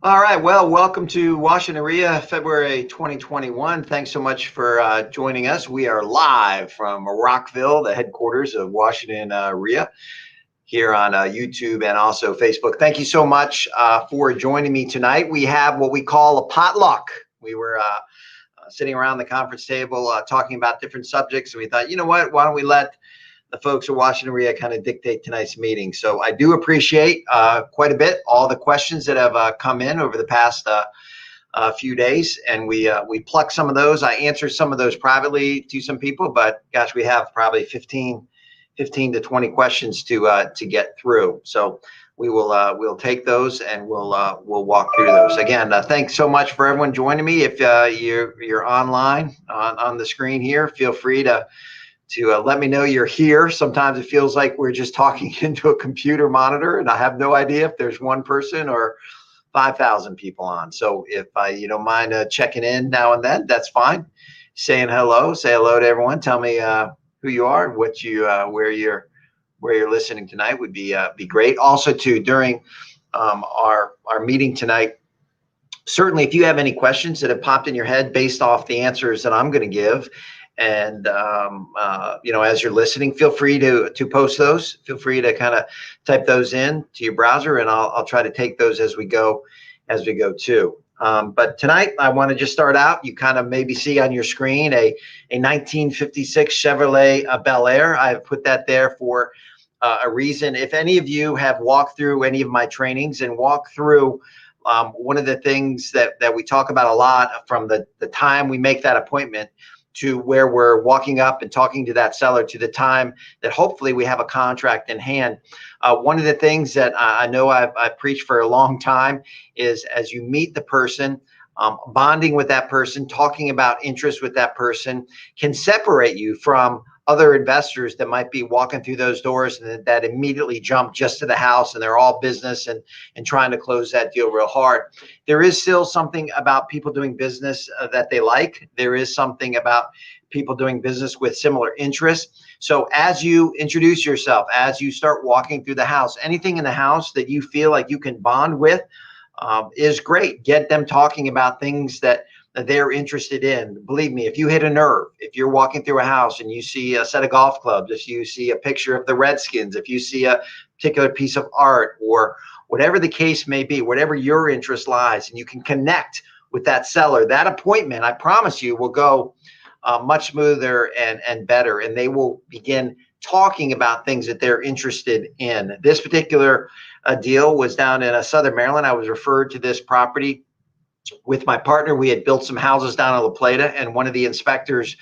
All right. Well, welcome to Washington WREIA, February 2021. Thanks so much for joining us. We are live from Rockville, the headquarters of Washington WREIA, here on YouTube and also Facebook. Thank you so much for joining me tonight. We have what we call a potluck. We were sitting around the conference table talking about different subjects, and we thought, you know what, why don't we let the folks at Washington WREIA kind of dictate tonight's meeting. So I do appreciate quite a bit all the questions that have come in over the past few days, and we plucked some of those. I answered some of those privately to some people, but gosh, we have probably 15 to 20 questions to get through. So we'll take those and we'll walk through those. Again, thanks so much for everyone joining me. If you're online on the screen here, feel free to let me know you're here. Sometimes it feels like we're just talking into a computer monitor, and I have no idea if there's one person or 5,000 people on. So if you don't mind checking in now and then, that's fine. Saying hello, say hello to everyone. Tell me who you are, what you, where you're listening tonight would be great. Also, too, during our meeting tonight, certainly if you have any questions that have popped in your head based off the answers that I'm going to give. And, as you're listening, feel free to post those. Feel free to kind of type those in to your browser, and I'll try to take those as we go too. But tonight, I want to just start out. You kind of maybe see on your screen a 1956 Chevrolet Bel Air. I've put that there for a reason. If any of you have walked through any of my trainings and walked through one of the things that we talk about a lot from the time we make that appointment to where we're walking up and talking to that seller to the time that hopefully we have a contract in hand. One of the things that I know I've preached for a long time is as you meet the person, bonding with that person, talking about interest with that person can separate you from other investors that might be walking through those doors and that immediately jump just to the house and they're all business and trying to close that deal real hard. There is still something about people doing business that they like. There is something about people doing business with similar interests. So as you introduce yourself, as you start walking through the house, anything in the house that you feel like you can bond with is great. Get them talking about things that they're interested in. Believe me, if you hit a nerve, if you're walking through a house and you see a set of golf clubs, if you see a picture of the Redskins, if you see a particular piece of art or whatever the case may be, whatever your interest lies, and you can connect with that seller, that appointment, I promise you, will go much smoother and better, and they will begin talking about things that they're interested in. This particular deal was down in Southern Maryland. I was referred to this property with my partner. We had built some houses down in La Plata, and one of the inspectors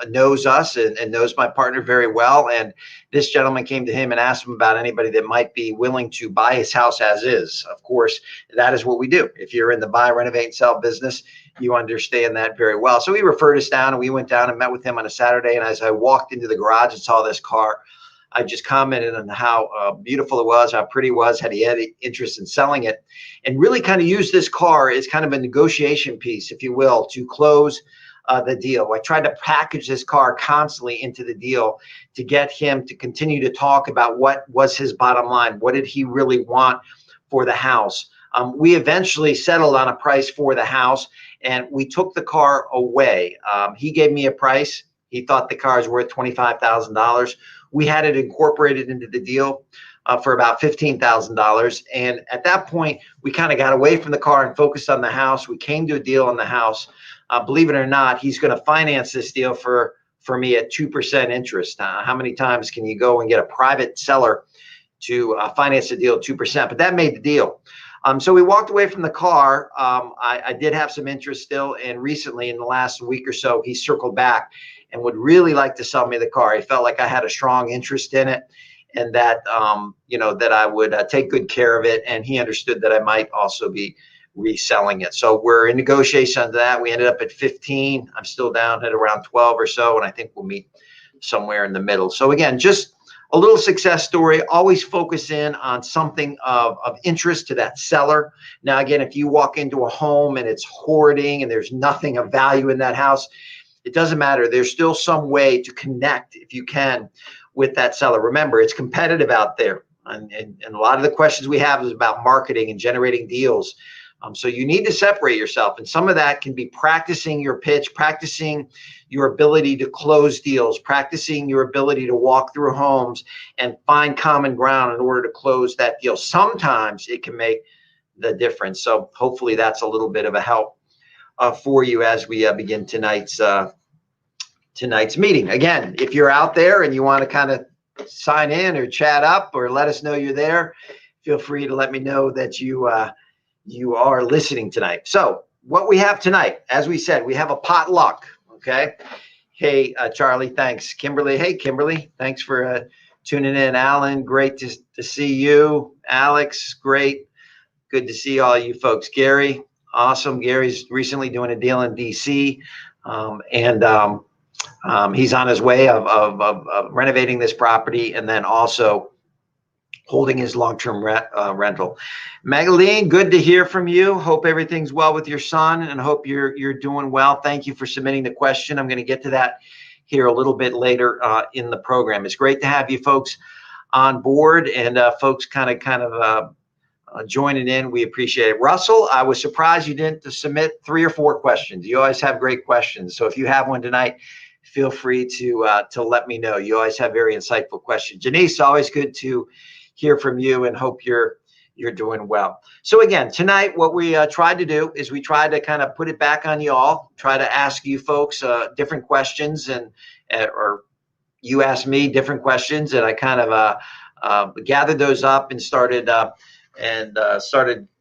knows us and knows my partner very well. And this gentleman came to him and asked him about anybody that might be willing to buy his house as is. Of course, that is what we do. If you're in the buy, renovate, and sell business, you understand that very well. So he referred us down, and we went down and met with him on a Saturday. And as I walked into the garage and saw this car, I just commented on how beautiful it was, how pretty it was, had he had interest in selling it, and really kind of used this car as kind of a negotiation piece, if you will, to close the deal. I tried to package this car constantly into the deal to get him to continue to talk about what was his bottom line. What did he really want for the house? We eventually settled on a price for the house, and we took the car away. He gave me a price. He thought the car is worth $25,000. We had it incorporated into the deal for about $15,000. And at that point, we kind of got away from the car and focused on the house. We came to a deal on the house. Believe it or not, he's going to finance this deal for me at 2% interest. How many times can you go and get a private seller to finance a deal at 2%? But that made the deal. So we walked away from the car. I did have some interest still, and recently in the last week or so, he circled back and would really like to sell me the car. He felt like I had a strong interest in it, and that that I would take good care of it, and he understood that I might also be reselling it. So we're in negotiation on that. We ended up at 15. I'm still down at around 12 or so, and I think we'll meet somewhere in the middle. So again, just a little success story. Always focus in on something of interest to that seller. Now, again, if you walk into a home and it's hoarding and there's nothing of value in that house, it doesn't matter. There's still some way to connect, if you can, with that seller. Remember, it's competitive out there. And a lot of the questions we have is about marketing and generating deals. So you need to separate yourself. And some of that can be practicing your pitch, practicing your ability to close deals, practicing your ability to walk through homes and find common ground in order to close that deal. Sometimes it can make the difference. So hopefully that's a little bit of a help for you as we begin tonight's meeting. Again, if you're out there and you want to kind of sign in or chat up or let us know you're there, feel free to let me know that you are listening tonight. So what we have tonight, as we said, we have a potluck. Okay. Hey, Charlie, thanks. Kimberly. Hey, Kimberly, thanks for tuning in. Alan, great to see you. Alex, great. Good to see all you folks. Gary, awesome. Gary's recently doing a deal in DC, and he's on his way of renovating this property and then also holding his long-term rental. Magaline, good to hear from you. Hope everything's well with your son and hope you're doing well. Thank you for submitting the question. I'm going to get to that here a little bit later in the program. It's great to have you folks on board and folks kind of joining in. We appreciate it. Russell, I was surprised you didn't submit 3 or 4 questions. You always have great questions. So if you have one tonight, feel free to let me know. You always have very insightful questions. Janice, always good to hear from you and hope you're doing well. So again, tonight, what we tried to do is we tried to kind of put it back on you all, try to ask you folks different questions or you asked me different questions and I kind of gathered those up and started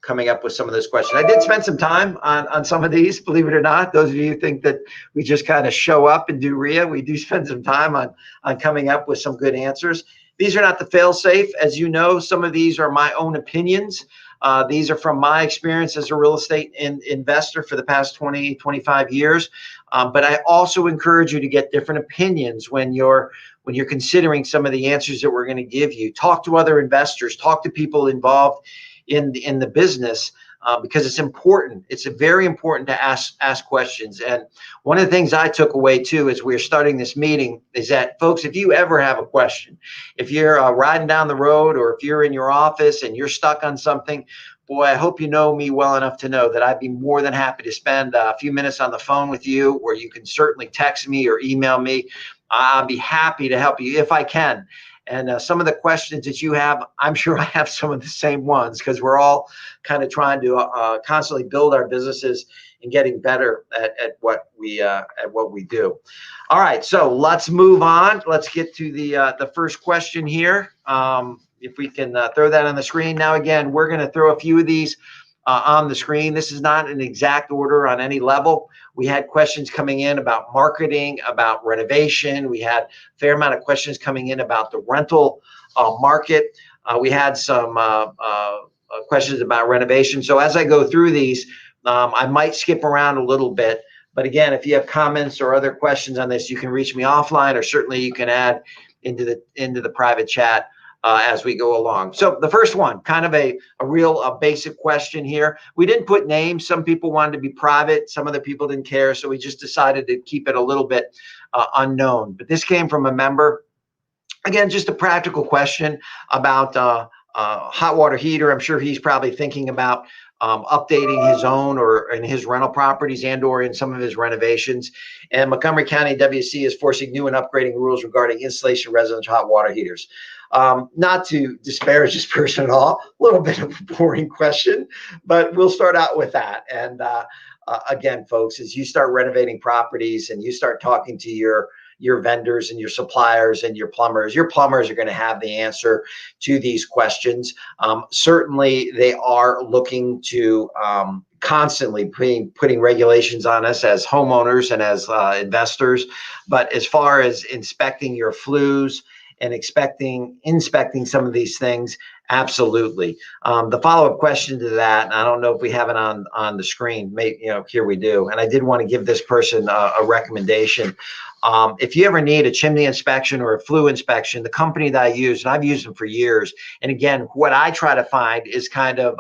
coming up with some of those questions. I did spend some time on some of these, believe it or not. Those of you who think that we just kind of show up and do REIA, we do spend some time on coming up with some good answers. These are not the fail-safe. As you know, some of these are my own opinions. These are from my experience as a real estate investor for the past 20, 25 years. But I also encourage you to get different opinions when you're considering some of the answers that we're going to give you. Talk to other investors, talk to people involved in the business because it's important. It's very important to ask questions. And one of the things I took away too as we're starting this meeting is that, folks, if you ever have a question, if you're riding down the road or if you're in your office and you're stuck on something, boy, I hope you know me well enough to know that I'd be more than happy to spend a few minutes on the phone with you, or you can certainly text me or email me. I'll be happy to help you if I can. And some of the questions that you have, I'm sure I have some of the same ones because we're all kind of trying to constantly build our businesses and getting better at what we do. All right, so let's move on. Let's get to the first question here. If we can throw that on the screen. Now, again, we're going to throw a few of these on the screen. This is not an exact order on any level. We had questions coming in about marketing, about renovation. We had a fair amount of questions coming in about the rental market. We had some questions about renovation. So as I go through these, I might skip around a little bit. But again, if you have comments or other questions on this, you can reach me offline, or certainly you can add into the private chat as we go along. So the first one, kind of a real basic question here. We didn't put names. Some people wanted to be private. Some other people didn't care. So we just decided to keep it a little bit unknown. But this came from a member. Again, just a practical question about hot water heater. I'm sure he's probably thinking about updating his own or in his rental properties and or in some of his renovations. And Montgomery County WC is forcing new and upgrading rules regarding installation of residential hot water heaters. Not to disparage this person at all, a little bit of a boring question, but we'll start out with that. And again, folks, as you start renovating properties and you start talking to your vendors and your suppliers and your plumbers are going to have the answer to these questions. Certainly, they are looking to constantly putting regulations on us as homeowners and as investors. But as far as inspecting your flues and inspecting some of these things, absolutely. The follow-up question to that, and I don't know if we have it on the screen. Maybe, here we do. And I did want to give this person a recommendation. If you ever need a chimney inspection or a flue inspection, the company that I use, and I've used them for years, and again, what I try to find is kind of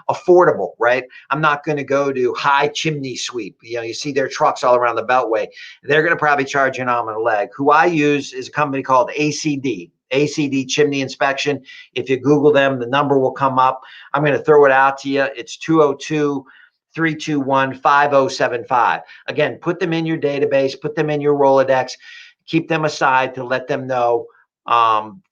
affordable, right? I'm not going to go to high chimney sweep. You see their trucks all around the Beltway. They're going to probably charge you an arm and a leg. Who I use is a company called ACD. ACD chimney inspection. If you Google them, the number will come up. I'm going to throw it out to you. It's 202-321-5075. Again, put them in your database, put them in your Rolodex, keep them aside to let them know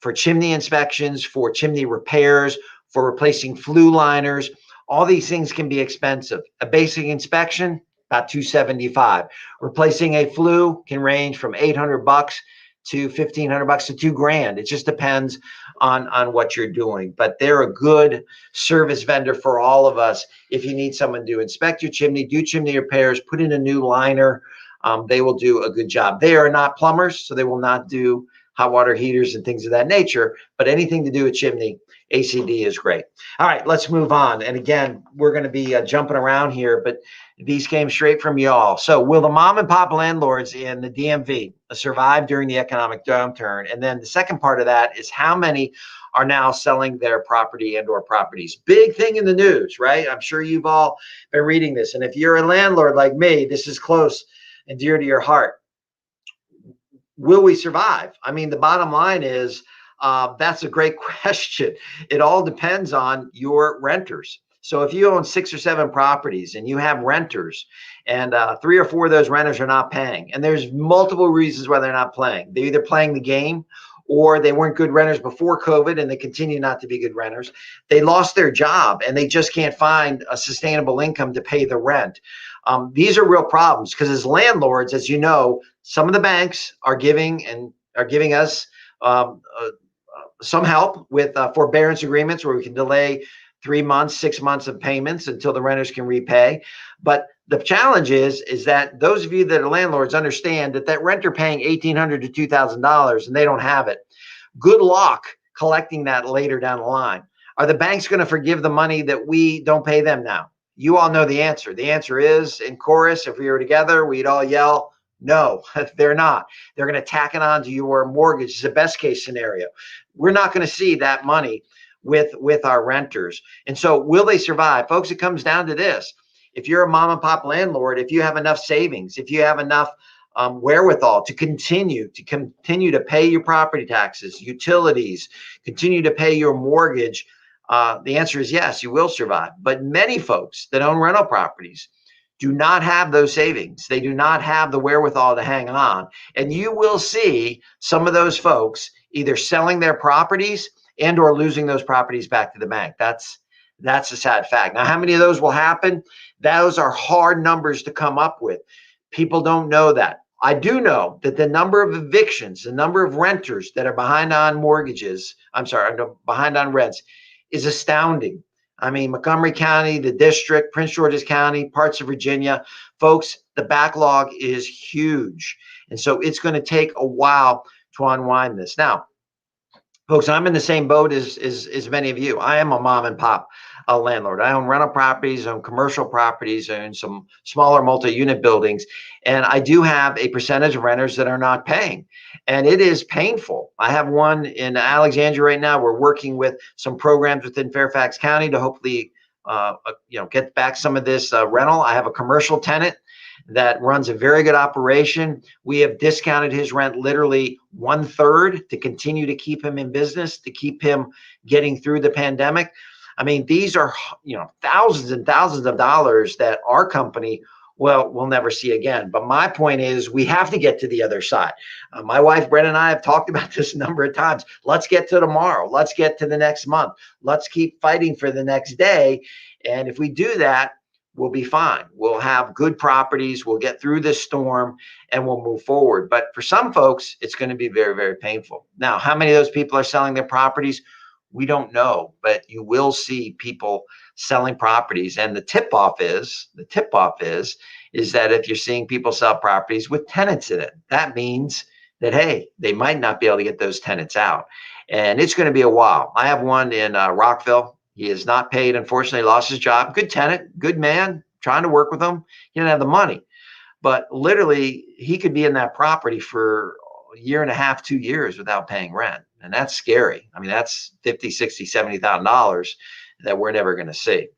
for chimney inspections, for chimney repairs, for replacing flue liners. All these things can be expensive. A basic inspection, about $275. Replacing a flue can range from $800 to $1,500 to $2,000. It just depends on what you're doing. But they're a good service vendor for all of us. If you need someone to inspect your chimney, do chimney repairs, put in a new liner, they will do a good job. They are not plumbers, so they will not do hot water heaters and things of that nature, but anything to do with chimney, ACD is great. All right, let's move on. And again, we're going to be jumping around here, but these came straight from y'all. So will the mom and pop landlords in the DMV survive during the economic downturn? And then the second part of that is how many are now selling their property and or properties? Big thing in the news, right? I'm sure you've all been reading this. And if you're a landlord like me, this is close and dear to your heart. Will we survive? I mean, the bottom line is that's a great question. It all depends on your renters. So if you own 6 or 7 properties and you have renters and 3 or 4 of those renters are not paying, and there's multiple reasons why they're not playing. They're either playing the game or they weren't good renters before COVID and they continue not to be good renters. They lost their job and they just can't find a sustainable income to pay the rent. These are real problems because as landlords, as you know, some of the banks are giving us some help with forbearance agreements where we can delay 3 months, 6 months of payments until the renters can repay. But the challenge is that those of you that are landlords understand that renter paying $1,800 to $2,000 and they don't have it. Good luck collecting that later down the line. Are the banks going to forgive the money that we don't pay them now? You all know the answer. The answer is in chorus. If we were together, we'd all yell, no, they're not. They're going to tack it on to your mortgage. It's a best case scenario. We're not going to see that money with our renters. And so will they survive? Folks, it comes down to this. If you're a mom and pop landlord, if you have enough savings, if you have enough wherewithal to continue to pay your property taxes, utilities, continue to pay your mortgage, the answer is yes, you will survive. But many folks that own rental properties do not have those savings. They do not have the wherewithal to hang on. And you will see some of those folks either selling their properties and or losing those properties back to the bank. That's a sad fact. Now, how many of those will happen? Those are hard numbers to come up with. People don't know that. I do know that the number of evictions, the number of renters that are behind on behind on rents is astounding. I mean, Montgomery County, the district, Prince George's County, parts of Virginia, folks, the backlog is huge. And so it's going to take a while to unwind this. Now, folks, I'm in the same boat as many of you. I am a mom and pop landlord. I own rental properties, I own commercial properties, I own some smaller multi-unit buildings, and I do have a percentage of renters that are not paying, and it is painful. I have one in Alexandria right now. We're working with some programs within Fairfax County to hopefully, get back some of this rental. I have a commercial tenant that runs a very good operation. We have discounted his rent literally 1/3 to continue to keep him in business, to keep him getting through the pandemic. I mean, these are, thousands and thousands of dollars that our company, we'll never see again. But my point is we have to get to the other side. My wife, Brenda, and I have talked about this a number of times. Let's get to tomorrow. Let's get to the next month. Let's keep fighting for the next day. And if we do that, we'll be fine. We'll have good properties. We'll get through this storm and we'll move forward. But for some folks, it's going to be very, very painful. Now, how many of those people are selling their properties? We don't know, but you will see people selling properties. And the tip-off is that if you're seeing people sell properties with tenants in it, that means that, hey, they might not be able to get those tenants out. And it's going to be a while. I have one in Rockville. He is not paid, unfortunately, lost his job. Good tenant, good man, trying to work with him. He didn't have the money. But literally, he could be in that property for a year and a half, 2 years without paying rent. And that's scary. I mean, that's $50,000, $60,000, $70,000 that we're never going to see.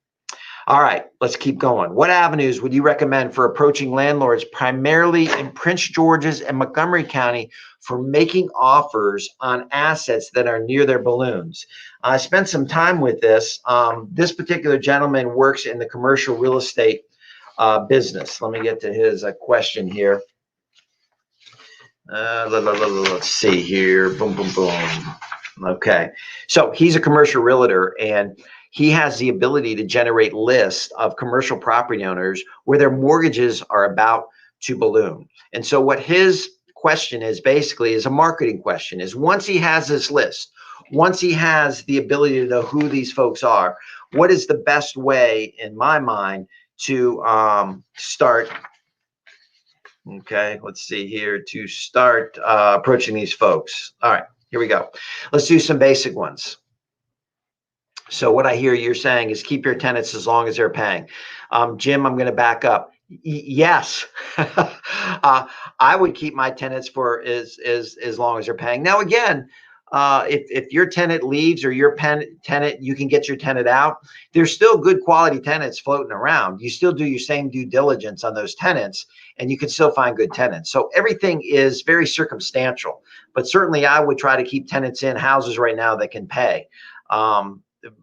All right, let's keep going. What avenues would you recommend for approaching landlords primarily in Prince George's and Montgomery County for making offers on assets that are near their balloons? I spent some time with this. This particular gentleman works in the commercial real estate business. Let me get to his question here. Let's see here. Boom, boom, boom. Okay. So he's a commercial realtor, and he has the ability to generate lists of commercial property owners where their mortgages are about to balloon. And so what his question is basically is a marketing question, is once he has this list, once he has the ability to know who these folks are, what is the best way, in my mind, to start. Okay, let's see here, to start approaching these folks. All right, here we go. Let's do some basic ones. So what I hear you're saying is keep your tenants as long as they're paying. Jim, I'm going to back up. Yes, I would keep my tenants for as long as they're paying. Now, again, if your tenant leaves or your tenant, you can get your tenant out. There's still good quality tenants floating around. You still do your same due diligence on those tenants, and you can still find good tenants. So everything is very circumstantial, but certainly I would try to keep tenants in houses right now that can pay.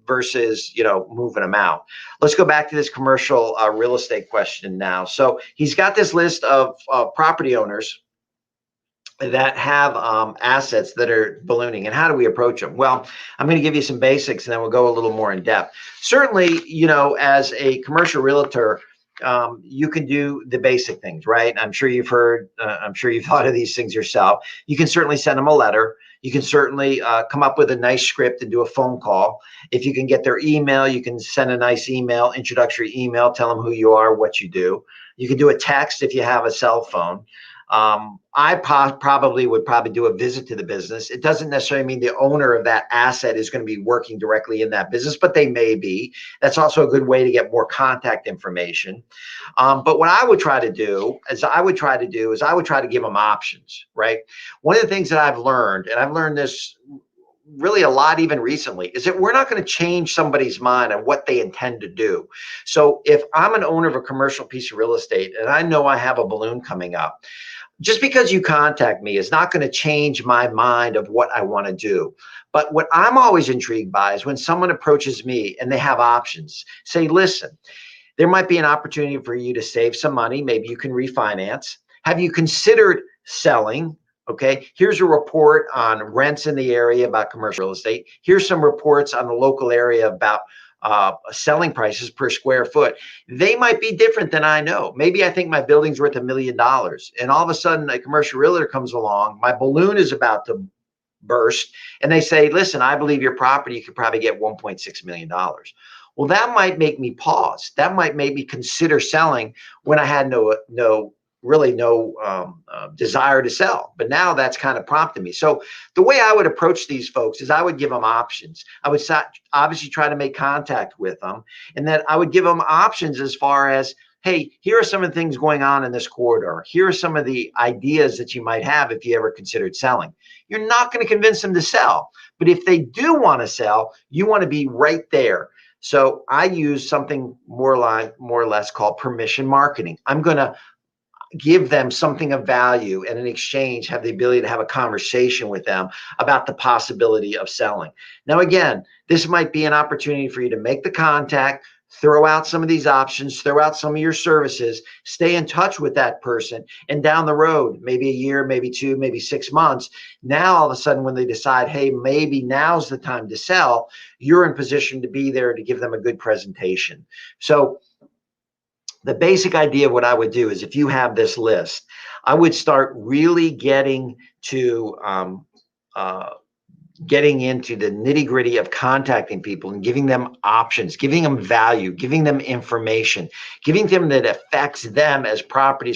Versus, moving them out. Let's go back to this commercial real estate question now. So he's got this list of property owners that have assets that are ballooning. And how do we approach them? Well, I'm going to give you some basics and then we'll go a little more in depth. Certainly, as a commercial realtor, you can do the basic things, right? I'm sure you've heard, I'm sure you've thought of these things yourself. You can certainly send them a letter. You can certainly come up with a nice script and do a phone call. If you can get their email, you can send a nice email, introductory email, tell them who you are, what you do. You can do a text if you have a cell phone. I probably would do a visit to the business. It doesn't necessarily mean the owner of that asset is going to be working directly in that business, but they may be. That's also a good way to get more contact information. But what I would try to do is I would try to give them options, right? One of the things that I've learned, and I've learned this really a lot even recently, is that we're not going to change somebody's mind on what they intend to do. So if I'm an owner of a commercial piece of real estate and I know I have a balloon coming up, just because you contact me is not going to change my mind of what I want to do. But what I'm always intrigued by is when someone approaches me and they have options. Say, listen, there might be an opportunity for you to save some money. Maybe you can refinance. Have you considered selling? Okay, here's a report on rents in the area about commercial real estate. Here's some reports on the local area about selling prices per square foot. They might be different than I know. Maybe I think my building's worth $1 million, and all of a sudden a commercial realtor comes along, my balloon is about to burst, and they say, listen, I believe your property, you could probably get $1.6 million. Well, that might make me pause. That might make me consider selling when I had no desire to sell. But now that's kind of prompted me. So the way I would approach these folks is I would give them options. I would obviously try to make contact with them, and then I would give them options as far as, hey, here are some of the things going on in this corridor. Here are some of the ideas that you might have if you ever considered selling. You're not going to convince them to sell, but if they do want to sell, you want to be right there. So I use something more or less called permission marketing. I'm going to give them something of value, and in exchange have the ability to have a conversation with them about the possibility of selling. Now, again, this might be an opportunity for you to make the contact, throw out some of these options, throw out some of your services, stay in touch with that person, and down the road, maybe a year, maybe 2, maybe 6 months, now all of a sudden when they decide, hey, maybe now's the time to sell, you're in position to be there to give them a good presentation. So the basic idea of what I would do is, if you have this list, I would start really getting to getting into the nitty-gritty of contacting people and giving them options, giving them value, giving them information, giving them that affects them as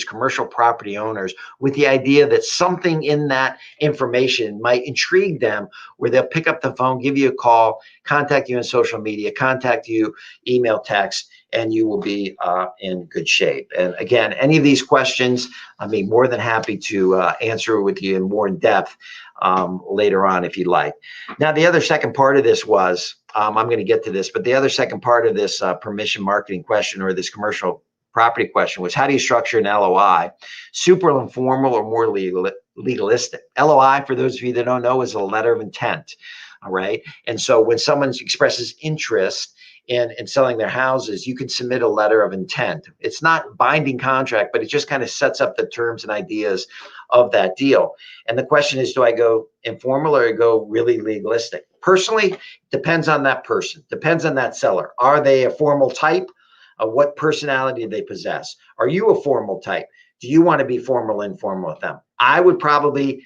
commercial property owners, with the idea that something in that information might intrigue them, where they'll pick up the phone, give you a call, contact you on social media, contact you, email, text, and you will be in good shape. And again, any of these questions, I'd be more than happy to answer with you in more in depth. later on if you'd like. Now, the other second part of this was, I'm going to get to this, but the other second part of this permission marketing question, or this commercial property question, was how do you structure an LOI? Super informal or more legalistic? LOI, for those of you that don't know, is a letter of intent. All right. And so when someone expresses interest in selling their houses, you can submit a letter of intent. It's not binding contract, but it just kind of sets up the terms and ideas of that deal. And the question is, do I go informal or go really legalistic? Personally, depends on that person, depends on that seller. Are they a formal type? What personality do they possess? Are you a formal type? Do you want to be formal, informal with them? I would probably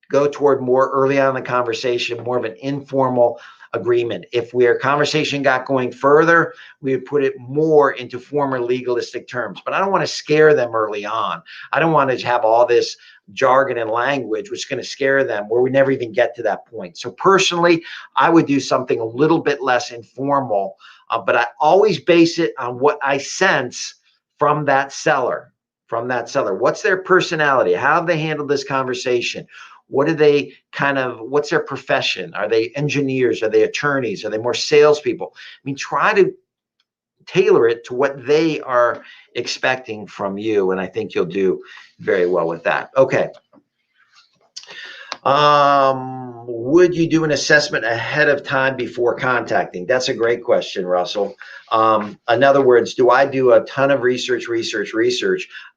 go toward more early on in the conversation, more of an informal agreement. If our conversation got going further, we would put it more into former legalistic terms. But I don't want to scare them early on. I don't want to have all this jargon and language, which is going to scare them where we never even get to that point. So personally, I would do something a little bit less informal, but I always base it on what I sense from that seller. What's their personality? How have they handled this conversation? What do they what's their profession? Are they engineers? Are they attorneys? Are they more salespeople? I mean, try to tailor it to what they are expecting from you. And I think you'll do very well with that. Okay. Would you do an assessment ahead of time before contacting? That's a great question, Russell. In other words, do I do a ton of research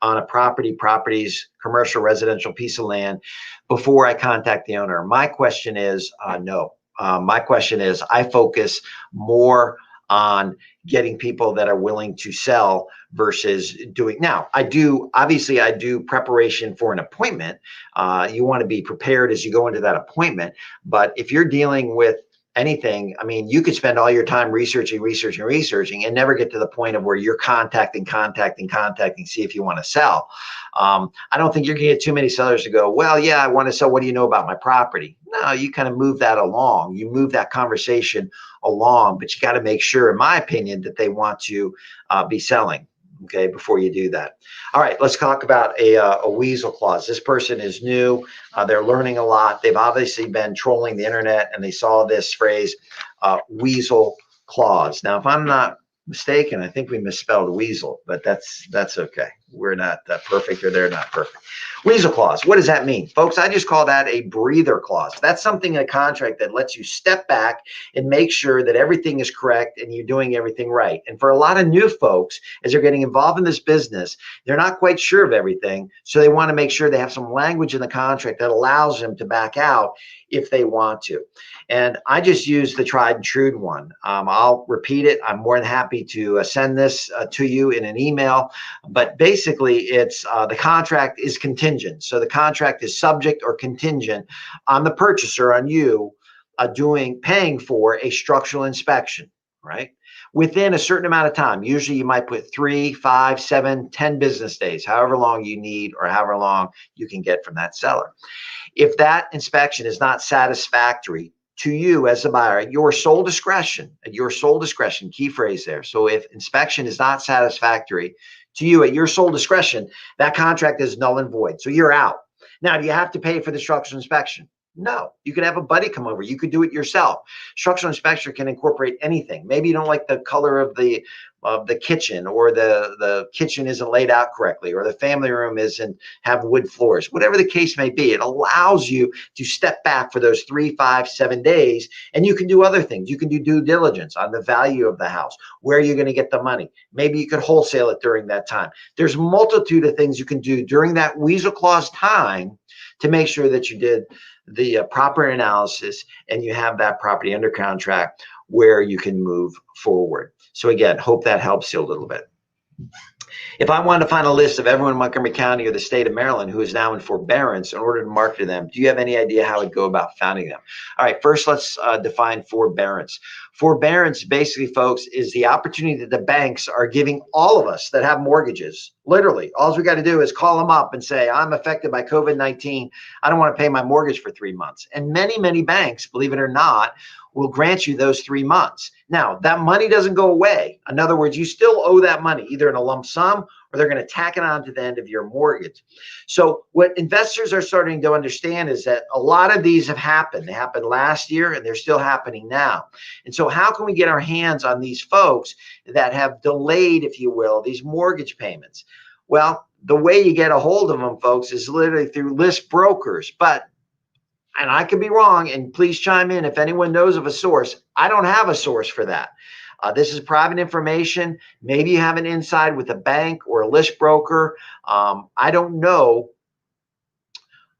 on a properties, commercial, residential piece of land before I contact the owner? My question is no. My question is I focus more on getting people that are willing to sell versus doing. Now, I do preparation for an appointment. You want to be prepared as you go into that appointment. But if you're dealing with anything, I mean, you could spend all your time researching and never get to the point of where you're contacting, see if you want to sell. I don't think you're going to get too many sellers to go, well, yeah, I want to sell. What do you know about my property? No, you kind of move that along. You move that conversation along, but you got to make sure, in my opinion, that they want to be selling. Okay, before you do that. All right, let's talk about a weasel clause. This person is new. They're learning a lot. They've obviously been trolling the internet and they saw this phrase, weasel clause. Now, if I'm not mistaken, I think we misspelled weasel, but that's okay. We're not perfect, or they're not perfect. Weasel clause, what does that mean? Folks, I just call that a breather clause. That's something in a contract that lets you step back and make sure that everything is correct and you're doing everything right. And for a lot of new folks, as they're getting involved in this business, they're not quite sure of everything. So they want to make sure they have some language in the contract that allows them to back out if they want to. And I just use the tried and true one. I'll repeat it. I'm more than happy to send this to you in an email. But basically, it's the contract is contingent. So the contract is subject or contingent on the purchaser, on you, paying for a structural inspection, right? Within a certain amount of time. Usually you might put 3, 5, 7, 10 business days, however long you need or however long you can get from that seller. If that inspection is not satisfactory to you as a buyer, at your sole discretion, key phrase there. So if inspection is not satisfactory to you at your sole discretion, that contract is null and void. So you're out. Now, do you have to pay for the structural inspection? No, you could have a buddy come over. You could do it yourself. Structural inspection can incorporate anything. Maybe you don't like the color of the kitchen, or the kitchen isn't laid out correctly, or the family room have wood floors. Whatever the case may be, it allows you to step back for those 3, 5, 7 days, and you can do other things. You can do due diligence on the value of the house, where you're going to get the money. Maybe you could wholesale it during that time. There's a multitude of things you can do during that weasel clause time to make sure that you did the proper analysis and you have that property under contract where you can move forward. So again, hope that helps you a little bit. If I wanted to find a list of everyone in Montgomery County or the state of Maryland who is now in forbearance in order to market to them, do you have any idea how I'd go about finding them? All right, first let's define forbearance. Forbearance, basically, folks, is the opportunity that the banks are giving all of us that have mortgages. Literally, all we got to do is call them up and say, I'm affected by COVID-19. I don't want to pay my mortgage for 3 months. And many, many banks, believe it or not, will grant you those 3 months. Now, that money doesn't go away. In other words, you still owe that money, either in a lump sum or they're going to tack it on to the end of your mortgage. So what investors are starting to understand is that a lot of these have happened. They happened last year and they're still happening now. And so how can we get our hands on these folks that have delayed, if you will, these mortgage payments? Well, the way you get a hold of them, folks, is literally through list brokers. But, and I could be wrong, and please chime in if anyone knows of a source. I don't have a source for that. This is private information. Maybe you have an inside with a bank or a list broker. I don't know.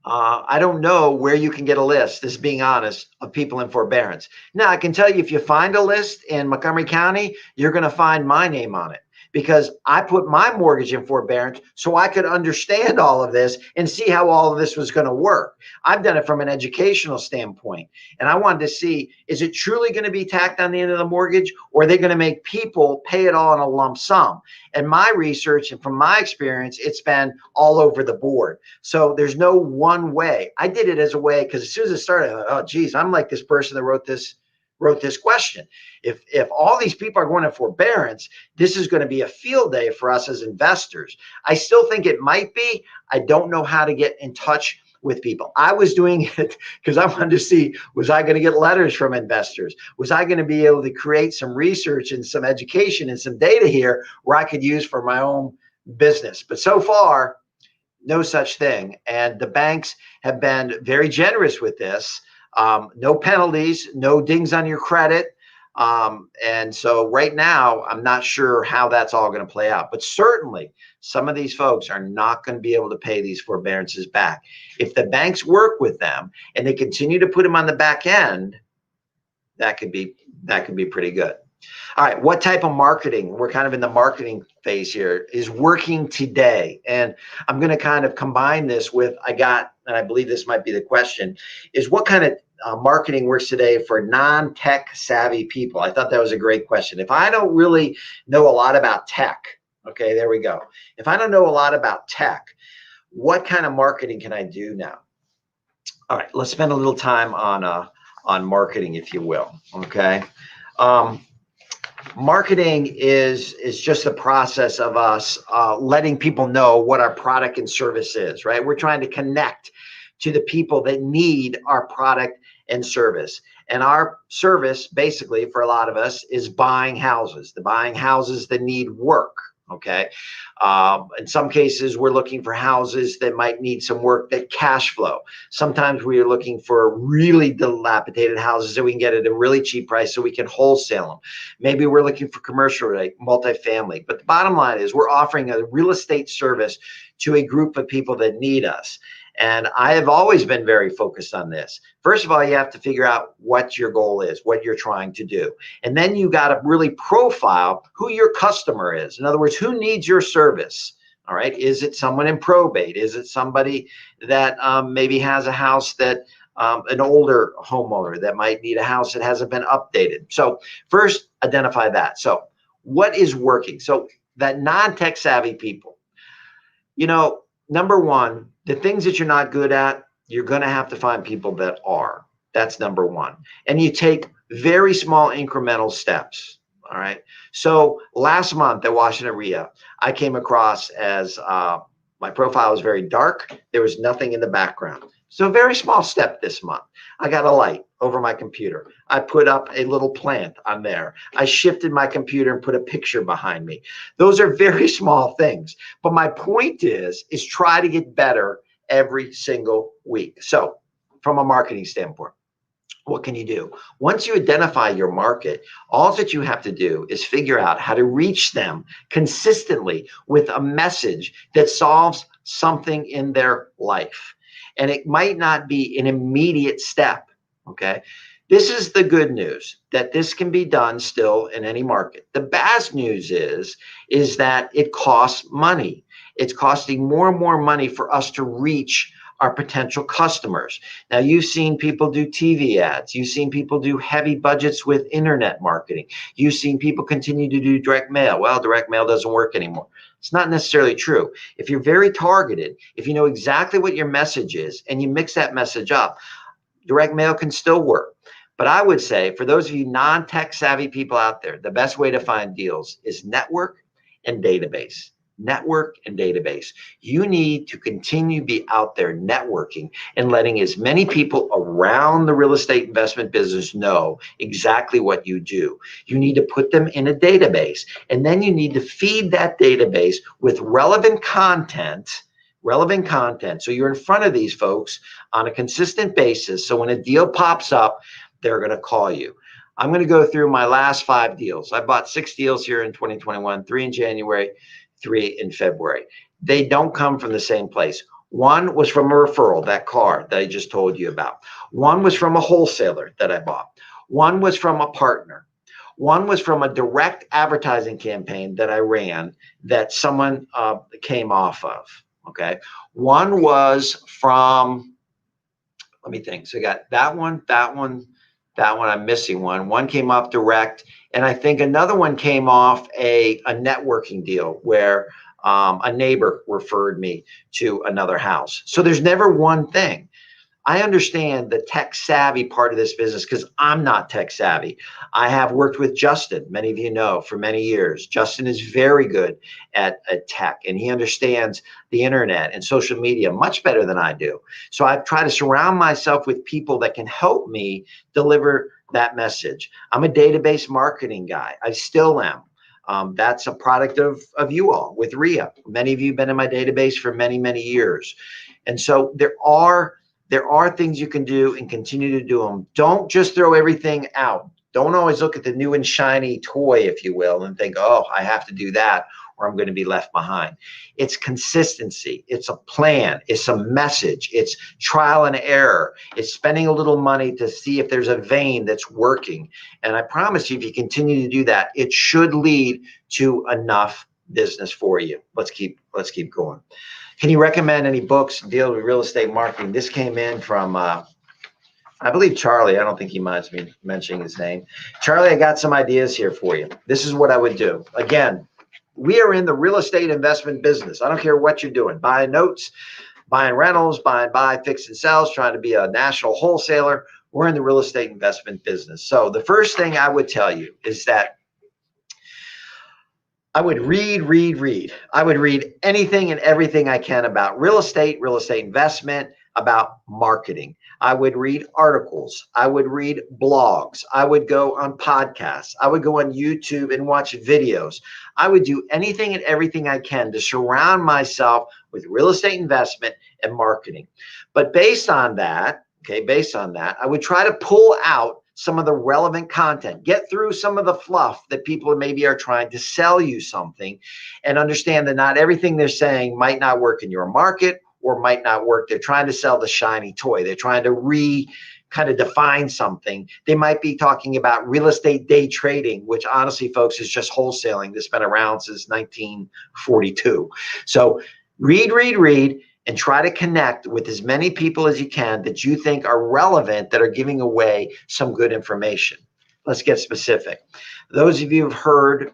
I don't know where you can get a list, this being honest, of people in forbearance. Now, I can tell you, if you find a list in Montgomery County, you're going to find my name on it, because I put my mortgage in forbearance so I could understand all of this and see how all of this was going to work. I've done it from an educational standpoint, and I wanted to see, is it truly going to be tacked on the end of the mortgage, or are they going to make people pay it all in a lump sum? And my research and from my experience, it's been all over the board. So there's no one way. I did it as a way, because as soon as it started, I thought, oh, geez, I'm like this person that wrote this question. If all these people are going to forbearance, this is going to be a field day for us as investors. I still think it might be. I don't know how to get in touch with people. I was doing it because I wanted to see, was I going to get letters from investors? Was I going to be able to create some research and some education and some data here where I could use for my own business? But so far, no such thing. And the banks have been very generous with this. No penalties, no dings on your credit. And so right now, I'm not sure how that's all going to play out. But certainly, some of these folks are not going to be able to pay these forbearances back. If the banks work with them and they continue to put them on the back end, that could be pretty good. All right, what type of marketing? We're kind of in the marketing phase here, is working today. And I'm going to kind of combine this with, and I believe this might be the question, is what kind of marketing works today for non-tech savvy people? I thought that was a great question. If I don't really know a lot about tech, okay, there we go. If I don't know a lot about tech, what kind of marketing can I do now? All right, let's spend a little time on marketing, if you will, okay? Marketing is just the process of us letting people know what our product and service is, right? We're trying to connect to the people that need our product and service. And our service, basically, for a lot of us, is buying houses, buying houses that need work, okay? In some cases, we're looking for houses that might need some work, that cash flow. Sometimes we are looking for really dilapidated houses that we can get at a really cheap price so we can wholesale them. Maybe we're looking for commercial, like multifamily. But the bottom line is, we're offering a real estate service to a group of people that need us. And I have always been very focused on this. First of all, you have to figure out what your goal is, what you're trying to do. And then you got to really profile who your customer is. In other words, who needs your service? All right. Is it someone in probate? Is it somebody that maybe has a house that an older homeowner that might need a house that hasn't been updated? So first, identify that. So what is working? So that non-tech savvy people, number one, the things that you're not good at, you're going to have to find people that are. That's number one. And you take very small incremental steps. All right. So last month at Washington WREIA, I came across as my profile was very dark. There was nothing in the background. So a very small step this month. I got a light over my computer. I put up a little plant on there. I shifted my computer and put a picture behind me. Those are very small things. But my point is try to get better every single week. So from a marketing standpoint, what can you do? Once you identify your market, all that you have to do is figure out how to reach them consistently with a message that solves something in their life. And it might not be an immediate step, okay? This is the good news, that this can be done still in any market. The bad news is that it costs money. It's costing more and more money for us to reach our potential customers. Now, you've seen people do TV ads. You've seen people do heavy budgets with internet marketing. You've seen people continue to do direct mail. Well, direct mail doesn't work anymore. It's not necessarily true. If you're very targeted, if you know exactly what your message is and you mix that message up, direct mail can still work. But I would say, for those of you non-tech savvy people out there, the best way to find deals is network and database. network and database. You need to continue to be out there networking and letting as many people around the real estate investment business know exactly what you do. You need to put them in a database, and then you need to feed that database with relevant content. So you're in front of these folks on a consistent basis. So when a deal pops up, they're going to call you. I'm going to go through my last 5 deals. I bought 6 deals here in 2021, 3 in January, 3 in February. They don't come from the same place. One was from a referral, that car that I just told you about. One was from a wholesaler that I bought. One was from a partner. One was from a direct advertising campaign that I ran that someone came off of. Okay. One was from, let me think. So I got that one. I'm missing one. One came off direct, and I think another one came off a networking deal where a neighbor referred me to another house. So there's never one thing. I understand the tech savvy part of this business because I'm not tech savvy. I have worked with Justin, many of you know, for many years. Justin is very good at tech, and he understands the internet and social media much better than I do. So I try to surround myself with people that can help me deliver that message. I'm a database marketing guy. I still am. That's a product of you all with WREIA. Many of you have been in my database for many, many years. And so there are things you can do and continue to do them. Don't just throw everything out. Don't always look at the new and shiny toy, if you will, and think, oh, I have to do that or I'm going to be left behind. It's consistency. It's a plan. It's a message. It's trial and error. It's spending a little money to see if there's a vein that's working. And I promise you, if you continue to do that, it should lead to enough business for you. Let's keep going. Can you recommend any books deal with real estate marketing? This came in from, I believe, Charlie. I don't think he minds me mentioning his name. Charlie, I got some ideas here for you. This is what I would do. Again, we are in the real estate investment business. I don't care what you're doing. Buying notes, buying rentals, buy, fix and sells, trying to be a national wholesaler. We're in the real estate investment business. So the first thing I would tell you is that I would read. I would read anything and everything I can about real estate investment, about marketing. I would read articles. I would read blogs. I would go on podcasts. I would go on YouTube and watch videos. I would do anything and everything I can to surround myself with real estate investment and marketing. But based on that, I would try to pull out some of the relevant content, get through some of the fluff that people maybe are trying to sell you something, and understand that not everything they're saying might not work in your market or might not work. They're trying to sell the shiny toy. They're trying to kind of define something. They might be talking about real estate day trading, which honestly, folks, is just wholesaling that's been around since 1942. So read, and try to connect with as many people as you can that you think are relevant, that are giving away some good information. Let's get specific. Those of you who've heard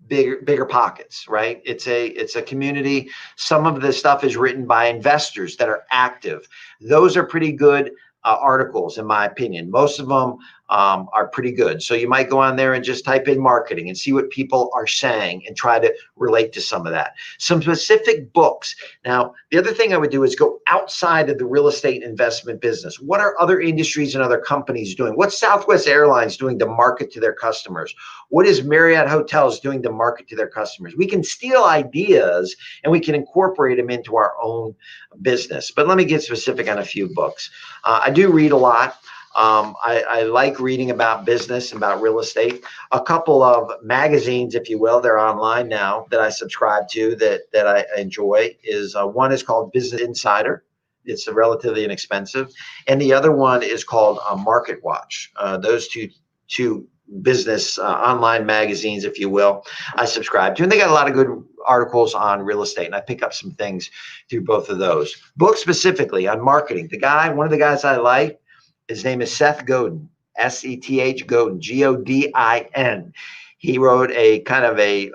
bigger pockets, right? It's a community. Some of the stuff is written by investors that are active. Those are pretty good articles, in my opinion. Most of them are pretty good. So you might go on there and just type in marketing and see what people are saying and try to relate to some of that. Some specific books. Now, the other thing I would do is go outside of the real estate investment business. What are other industries and other companies doing? What's Southwest Airlines doing to market to their customers? What is Marriott Hotels doing to market to their customers? We can steal ideas and we can incorporate them into our own business. But let me get specific on a few books. I do read a lot. I like reading about business, about real estate. A couple of magazines, if you will, they're online now that I subscribe to that I enjoy. One is called Business Insider. It's relatively inexpensive. And the other one is called Market Watch. Those two business online magazines, if you will, I subscribe to. And they got a lot of good articles on real estate. And I pick up some things through both of those. Books specifically on marketing. One of the guys I like, his name is Seth Godin, S-E-T-H Godin, G-O-D-I-N. He wrote a kind of a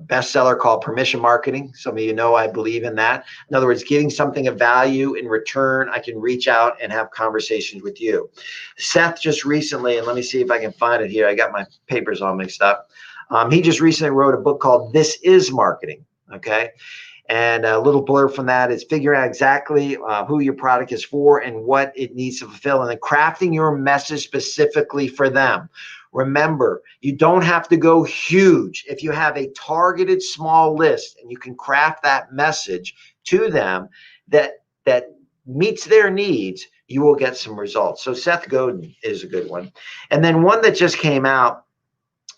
bestseller called Permission Marketing. Some of you know I believe in that. In other words, giving something of value in return, I can reach out and have conversations with you. Seth just recently, and let me see if I can find it here. I got my papers all mixed up. He just recently wrote a book called This Is Marketing. Okay. And a little blurb from that is figuring out exactly who your product is for and what it needs to fulfill, and then crafting your message specifically for them. Remember, you don't have to go huge. If you have a targeted small list and you can craft that message to them that meets their needs, you will get some results. So Seth Godin is a good one. And then one that just came out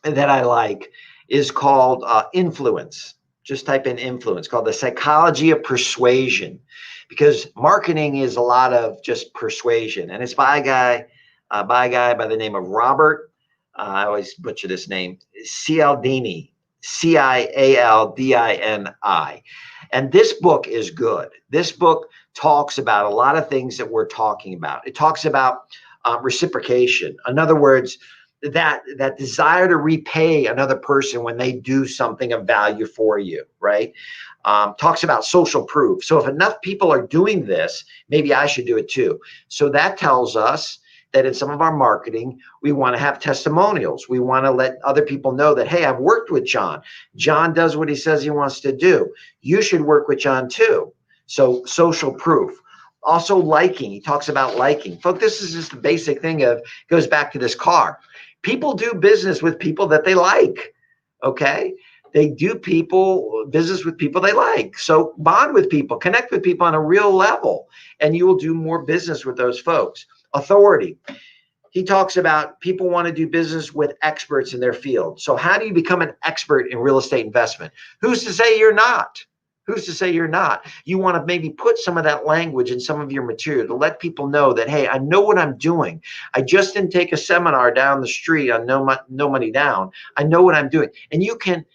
that I like is called Influence. Just type in influence, called The Psychology of Persuasion, because marketing is a lot of just persuasion. And it's by a guy by the name of Robert, I always butcher this name, Cialdini, Cialdini. And this book is good. This book talks about a lot of things that we're talking about. It talks about reciprocation. In other words, that desire to repay another person when they do something of value for you, right? Talks about social proof. So if enough people are doing this, maybe I should do it too. So that tells us that in some of our marketing, we want to have testimonials. We want to let other people know that, hey, I've worked with John. John does what he says he wants to do. You should work with John too. So social proof. Also liking. He talks about liking. Folks, this is just the basic thing of, goes back to this car. People do business with people that they like, okay? They do business with people they like. So bond with people, connect with people on a real level, and you will do more business with those folks. Authority. He talks about people want to do business with experts in their field. So how do you become an expert in real estate investment? Who's to say you're not? Who's to say you're not? You want to maybe put some of that language in some of your material to let people know that, hey, I know what I'm doing. I just didn't take a seminar down the street on No Money Down. I know what I'm doing. And you can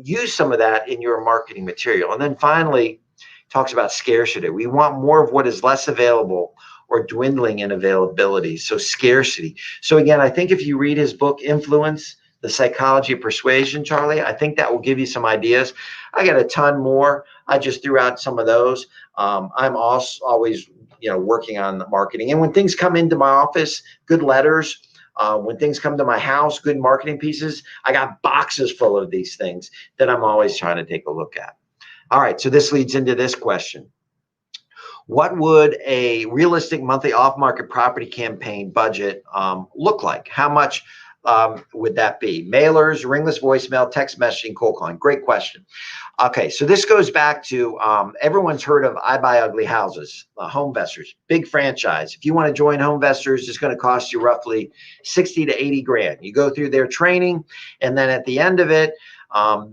use some of that in your marketing material. And then finally, talks about scarcity. We want more of what is less available or dwindling in availability. So scarcity. So again, I think if you read his book, Influence, The Psychology of Persuasion, Charlie, I think that will give you some ideas. I got a ton more. I just threw out some of those. I'm also always, working on the marketing. And when things come into my office, good letters. When things come to my house, good marketing pieces. I got boxes full of these things that I'm always trying to take a look at. All right, so this leads into this question. What would a realistic monthly off-market property campaign budget look like? How much would that be? Mailers, ringless voicemail, text messaging, cold calling? Great question. Okay, so this goes back to everyone's heard of I Buy Ugly Houses, Homevestors, big franchise. If you want to join Homevestors, it's going to cost you roughly 60 to 80 grand. You go through their training, and then at the end of it,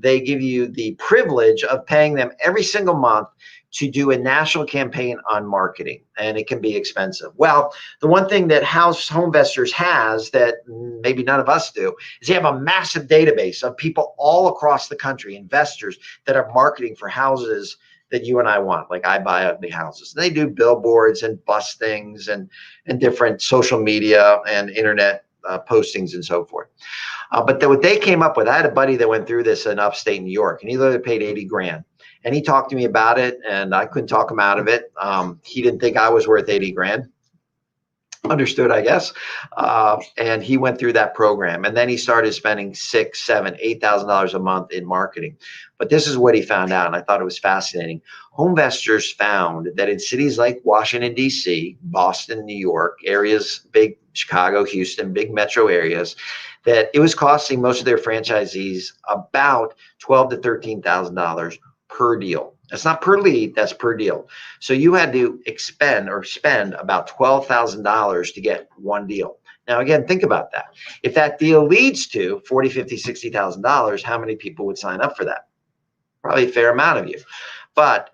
they give you the privilege of paying them every single month to do a national campaign on marketing, and it can be expensive. Well, the one thing that Homevestors has that maybe none of us do is they have a massive database of people all across the country, investors that are marketing for houses that you and I want, like I Buy Ugly Houses. They do billboards and bus things and different social media and internet postings and so forth. But what they came up with, I had a buddy that went through this in upstate New York, and he literally paid 80 grand. And he talked to me about it, and I couldn't talk him out of it. He didn't think I was worth 80 grand. Understood, I guess. And he went through that program, and then he started spending $6,000, $7,000, $8,000 a month in marketing. But this is what he found out, and I thought it was fascinating. Homevestors found that in cities like Washington, D.C., Boston, New York, areas, big Chicago, Houston, big metro areas, that it was costing most of their franchisees about $12,000 to $13,000 per deal. That's not per lead, that's per deal. So you had to spend about $12,000 to get one deal. Now, again, think about that. If that deal leads to $40,000, $50,000, $60,000, how many people would sign up for that? Probably a fair amount of you. But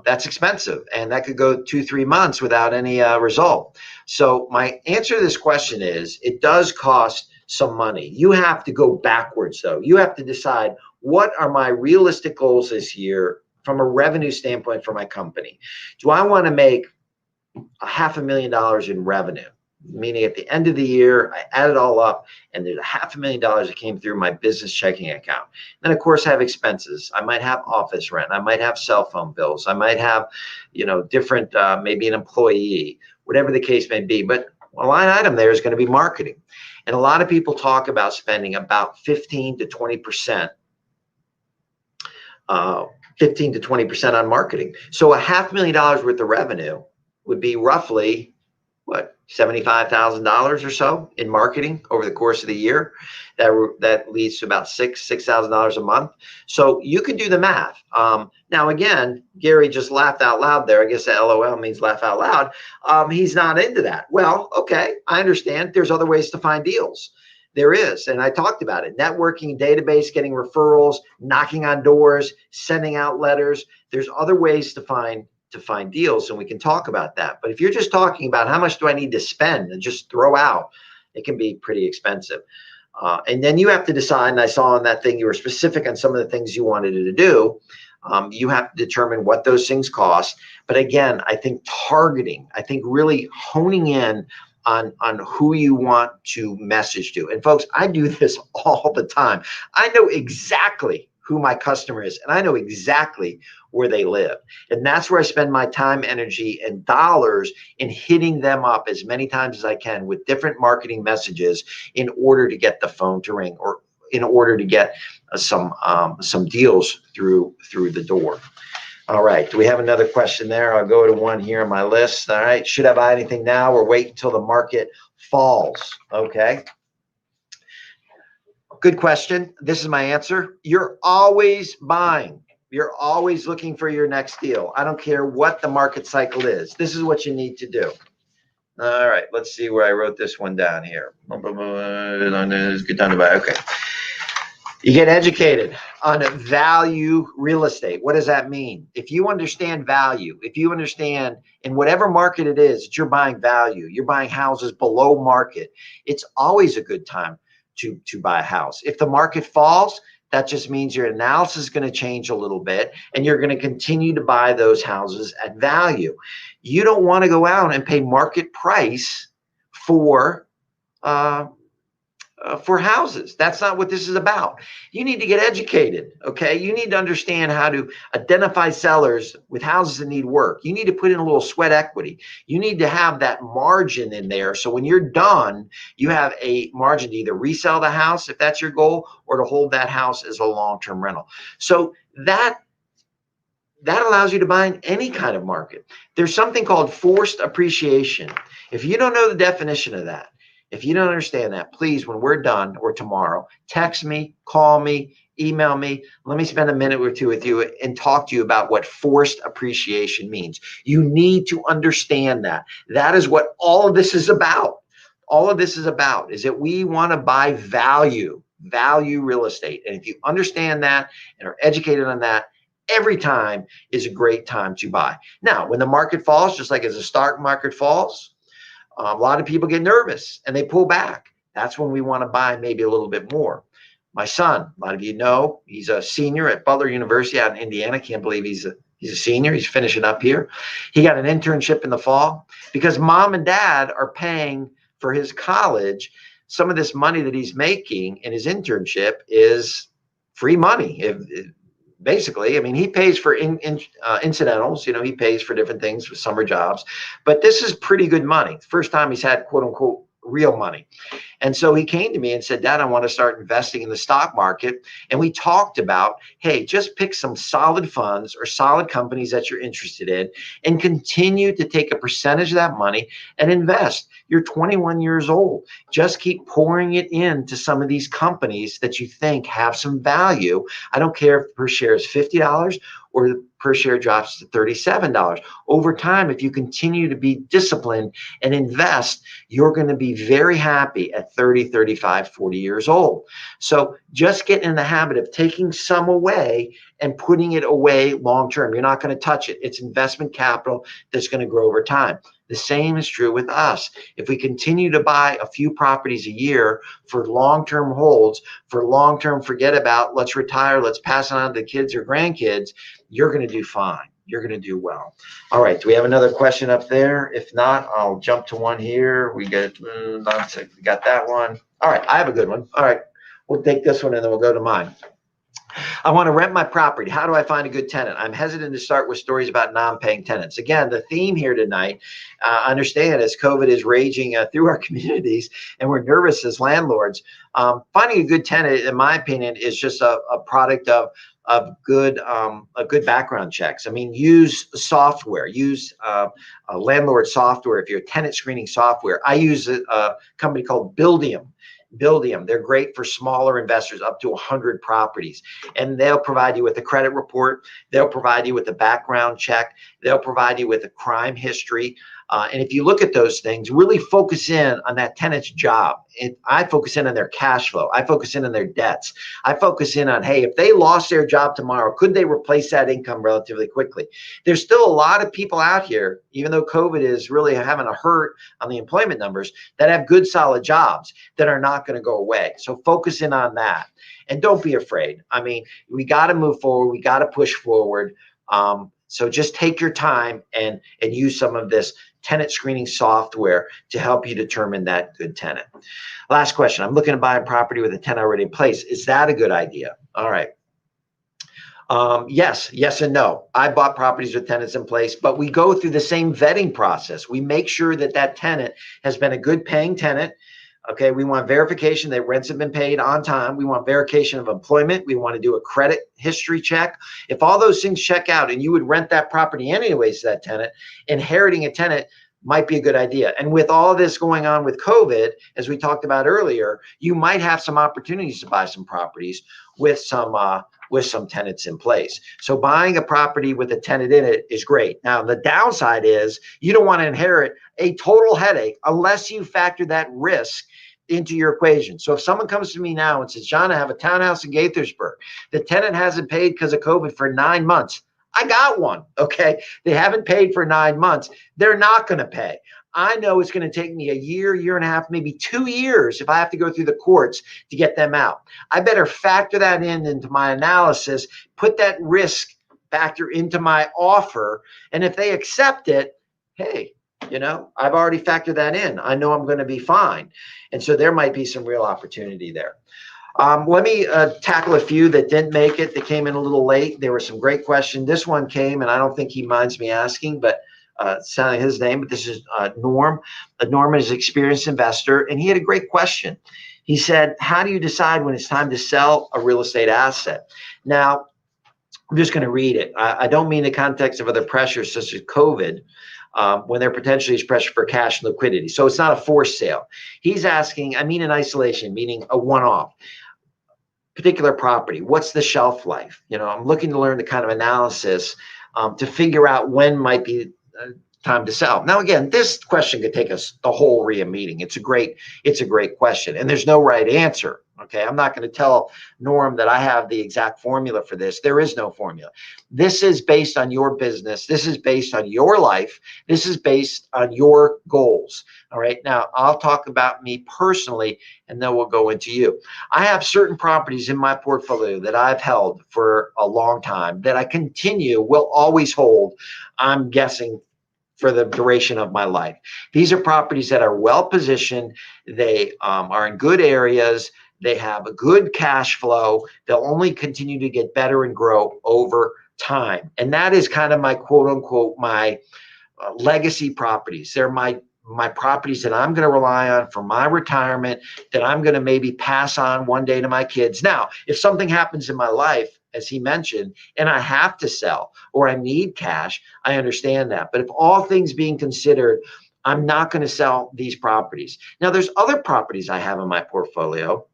that's expensive, and that could go 2-3 months without any result. So my answer to this question is, it does cost some money. You have to go backwards, though. You have to decide, what are my realistic goals this year from a revenue standpoint for my company? Do I want to make $500,000 in revenue? Meaning at the end of the year, I add it all up, and there's $500,000 that came through my business checking account. And of course, I have expenses. I might have office rent. I might have cell phone bills. I might have, different, maybe an employee, whatever the case may be. But a line item there is going to be marketing. And a lot of people talk about spending about 15 to 20%, 15 to 20% on marketing. So $500,000 worth of revenue would be roughly what, $75,000 or so in marketing over the course of the year. That leads to about $6,000 a month. So you can do the math. Now again, Gary just laughed out loud there. I guess that LOL means laugh out loud. He's not into that. Well, okay, I understand. There's other ways to find deals. There is, and I talked about it. Networking, database, getting referrals, knocking on doors, sending out letters. There's other ways to find deals, and we can talk about that. But if you're just talking about how much do I need to spend and just throw out, it can be pretty expensive. And then you have to decide, and I saw in that thing you were specific on some of the things you wanted to do. You have to determine what those things cost. But again, I think targeting, I think really honing in on who you want to message to. And folks, I do this all the time. I know exactly who my customer is, and I know exactly where they live. And that's where I spend my time, energy, and dollars in hitting them up as many times as I can with different marketing messages in order to get the phone to ring, or in order to get some deals through the door. All right, do we have another question there? I'll go to one here on my list. All right, should I buy anything now or wait until the market falls? Okay. Good question. This is my answer. You're always buying. You're always looking for your next deal. I don't care what the market cycle is. This is what you need to do. All right, let's see where I wrote this one down here. Get down to buy. Okay. You get educated on value real estate. What does that mean? If you understand value, if you understand in whatever market it is that you're buying value, you're buying houses below market, it's always a good time to buy a house. If the market falls, that just means your analysis is going to change a little bit, and you're going to continue to buy those houses at value. You don't want to go out and pay market price for houses. That's not what this is about. You need to get educated, okay? You need to understand how to identify sellers with houses that need work. You need to put in a little sweat equity. You need to have that margin in there, so when you're done, you have a margin to either resell the house if that's your goal, or to hold that house as a long-term rental. So that allows you to buy in any kind of market. There's something called forced appreciation. If you don't know the definition of that, if you don't understand that, please, when we're done or tomorrow, text me, call me, email me. Let me spend a minute or two with you and talk to you about what forced appreciation means. You need to understand that. That is what all of this is about. All of this is about is that we want to buy value real estate. And if you understand that and are educated on that, every time is a great time to buy. Now, when the market falls, just like as the stock market falls, a lot of people get nervous and they pull back. That's when we want to buy maybe a little bit more. My son, a lot of you know, he's a senior at Butler University out in Indiana. Can't believe he's a senior. He's finishing up here. He got an internship in the fall because mom and dad are paying for his college. Some of this money that he's making in his internship is free money. Basically, I mean, he pays for incidentals, you know, he pays for different things with summer jobs, but this is pretty good money. First time he's had quote unquote real money. And so he came to me and said, Dad, I want to start investing in the stock market. And we talked about, hey, just pick some solid funds or solid companies that you're interested in and continue to take a percentage of that money and invest. You're 21 years old. Just keep pouring it into some of these companies that you think have some value. I don't care if per share is $50 or the per share drops to $37. Over time, if you continue to be disciplined and invest, you're going to be very happy at 30, 35, 40 years old. So just get in the habit of taking some away and putting it away long-term. You're not going to touch it. It's investment capital that's going to grow over time. The same is true with us. If we continue to buy a few properties a year for long-term holds, for long-term forget about, let's retire, let's pass it on to the kids or grandkids, you're going to do fine. You're going to do well. All right. Do we have another question up there? If not, I'll jump to one here. We got that one. All right. I have a good one. All right. We'll take this one and then we'll go to mine. I want to rent my property. How do I find a good tenant? I'm hesitant to start with stories about non-paying tenants. Again, the theme here tonight, understand as COVID is raging through our communities and we're nervous as landlords, finding a good tenant, in my opinion, is just a product of good background checks. I mean, use software, use landlord software. If you're tenant screening software, I use a company called Buildium. They're great for smaller investors up to 100 properties. And they'll provide you with a credit report. They'll provide you with a background check. They'll provide you with a crime history. And if you look at those things, really focus in on that tenant's job. I focus in on their cash flow. I focus in on their debts. I focus in on, hey, if they lost their job tomorrow, could they replace that income relatively quickly? There's still a lot of people out here, even though COVID is really having a hurt on the employment numbers, that have good, solid jobs that are not going to go away. So focus in on that. And don't be afraid. I mean, we got to move forward. We got to push forward. So just take your time and use some of this tenant screening software to help you determine that good tenant. Last question. I'm looking to buy a property with a tenant already in place. Is that a good idea? All right. Yes and no. I bought properties with tenants in place, but we go through the same vetting process. We make sure that that tenant has been a good paying tenant. Okay, we want verification that rents have been paid on time. We want verification of employment. We want to do a credit history check. If all those things check out and you would rent that property anyways to that tenant, inheriting a tenant might be a good idea. And with all this going on with COVID, as we talked about earlier, you might have some opportunities to buy some properties with some tenants in place. So buying a property with a tenant in it is great. Now, the downside is you don't want to inherit a total headache unless you factor that risk into your equation. So if someone comes to me now and says, John, I have a townhouse in Gaithersburg. The tenant hasn't paid because of COVID for 9 months. I got one, okay? They haven't paid for 9 months. They're not going to pay. I know it's going to take me a year and a half, maybe 2 years if I have to go through the courts to get them out. I better factor that into my analysis, put that risk factor into my offer, and if they accept it, hey, I've already factored that in. I know I'm going to be fine. And so there might be some real opportunity there. Let me tackle a few that didn't make it, that came in a little late. There were some great questions. This one came, and I don't think he minds me asking, but sounding his name, but this is Norm. Norm is an experienced investor, and he had a great question. He said, how do you decide when it's time to sell a real estate asset? Now, I'm just going to read it. I don't mean the context of other pressures such as COVID, when there potentially is pressure for cash and liquidity. So it's not a forced sale. He's asking, I mean in isolation, meaning a one-off. Particular property, what's the shelf life? I'm looking to learn the kind of analysis to figure out when might be time to sell. Now, again, this question could take us the whole WREIA meeting. It's a great question, and there's no right answer. Okay, I'm not going to tell Norm that I have the exact formula for this. There is no formula. This is based on your business. This is based on your life. This is based on your goals. All right. Now, I'll talk about me personally, and then we'll go into you. I have certain properties in my portfolio that I've held for a long time that I will always hold, I'm guessing, for the duration of my life. These are properties that are well positioned. They are in good areas. They have a good cash flow. They'll only continue to get better and grow over time. And that is kind of my quote unquote, my legacy properties. They're my properties that I'm going to rely on for my retirement, that I'm going to maybe pass on one day to my kids. Now, if something happens in my life, as he mentioned, and I have to sell or I need cash, I understand that. But if all things being considered, I'm not going to sell these properties. Now, there's other properties I have in my portfolio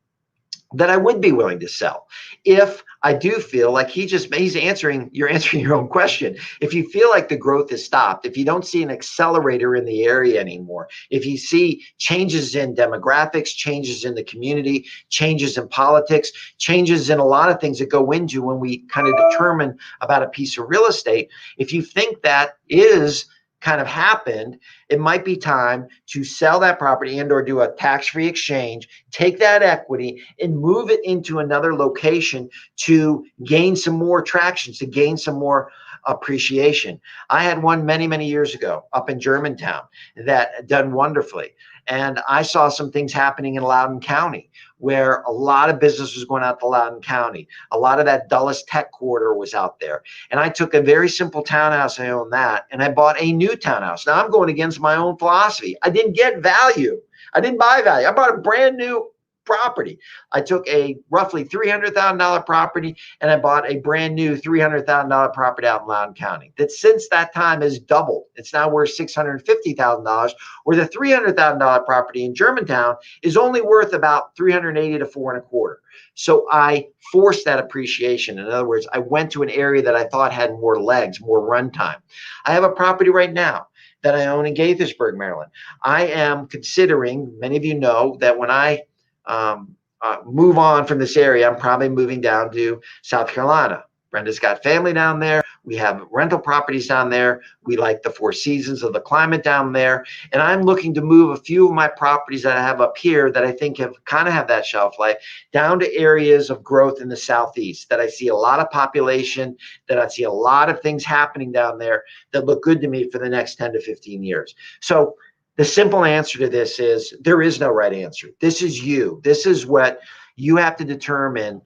that I would be willing to sell if I do feel like you're answering your own question. If you feel like the growth has stopped, if you don't see an accelerator in the area anymore, if you see changes in demographics, changes in the community, changes in politics, changes in a lot of things that go into when we kind of determine about a piece of real estate, if you think that is kind of happened, it might be time to sell that property and or do a tax-free exchange, take that equity and move it into another location to gain some more traction, to gain some more appreciation. I had one many, many years ago up in Germantown that done wonderfully. And I saw some things happening in Loudoun County where a lot of business was going out to Loudoun County. A lot of that Dulles Tech corridor was out there. And I took a very simple townhouse, I own that, and I bought a new townhouse. Now I'm going against my own philosophy. I didn't get value. I didn't buy value. I bought a brand new property. I took a roughly $300,000 property and I bought a brand new $300,000 property out in Loudoun County that since that time has doubled. It's now worth $650,000, where the $300,000 property in Germantown is only worth about $380,000 to $425,000. So I forced that appreciation. In other words, I went to an area that I thought had more legs, more runtime. I have a property right now that I own in Gaithersburg, Maryland. I am considering, many of you know that when I move on from this area, I'm probably moving down to South Carolina. Brenda's got family down there. We have rental properties down there. We like the four seasons of the climate down there. And I'm looking to move a few of my properties that I have up here that I think have kind of have that shelf life down to areas of growth in the Southeast that I see a lot of population, that I see a lot of things happening down there that look good to me for the next 10 to 15 years. So the simple answer to this is there is no right answer. This is you. This is what you have to determine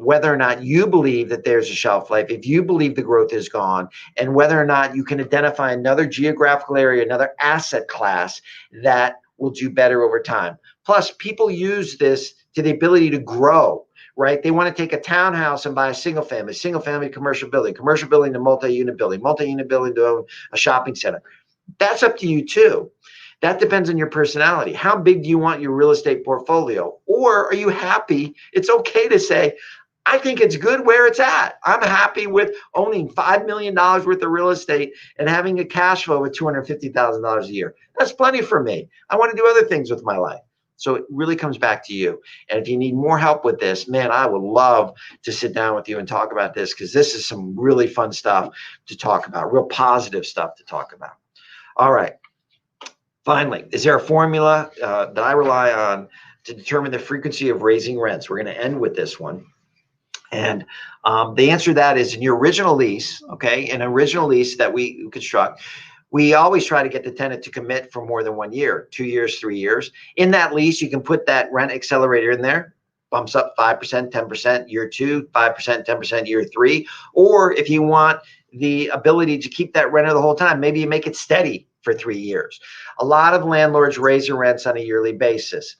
whether or not you believe that there's a shelf life, if you believe the growth is gone, and whether or not you can identify another geographical area, another asset class that will do better over time. Plus, people use this to the ability to grow, right? They want to take a townhouse and buy a single family commercial building to multi-unit building to a shopping center. That's up to you too. That depends on your personality. How big do you want your real estate portfolio? Or are you happy? It's okay to say, I think it's good where it's at. I'm happy with owning $5 million worth of real estate and having a cash flow of $250,000 a year. That's plenty for me. I want to do other things with my life. So it really comes back to you. And if you need more help with this, man, I would love to sit down with you and talk about this, because this is some really fun stuff to talk about, real positive stuff to talk about. All right. Finally, is there a formula that I rely on to determine the frequency of raising rents? We're going to end with this one. And the answer to that is in your original lease, okay, an original lease that we construct, we always try to get the tenant to commit for more than 1 year, 2 years, 3 years. In that lease, you can put that rent accelerator in there, bumps up 5%, 10% year 2, 5%, 10% year 3. Or if you want the ability to keep that renter the whole time, maybe you make it steady for 3 years. A lot of landlords raise their rents on a yearly basis.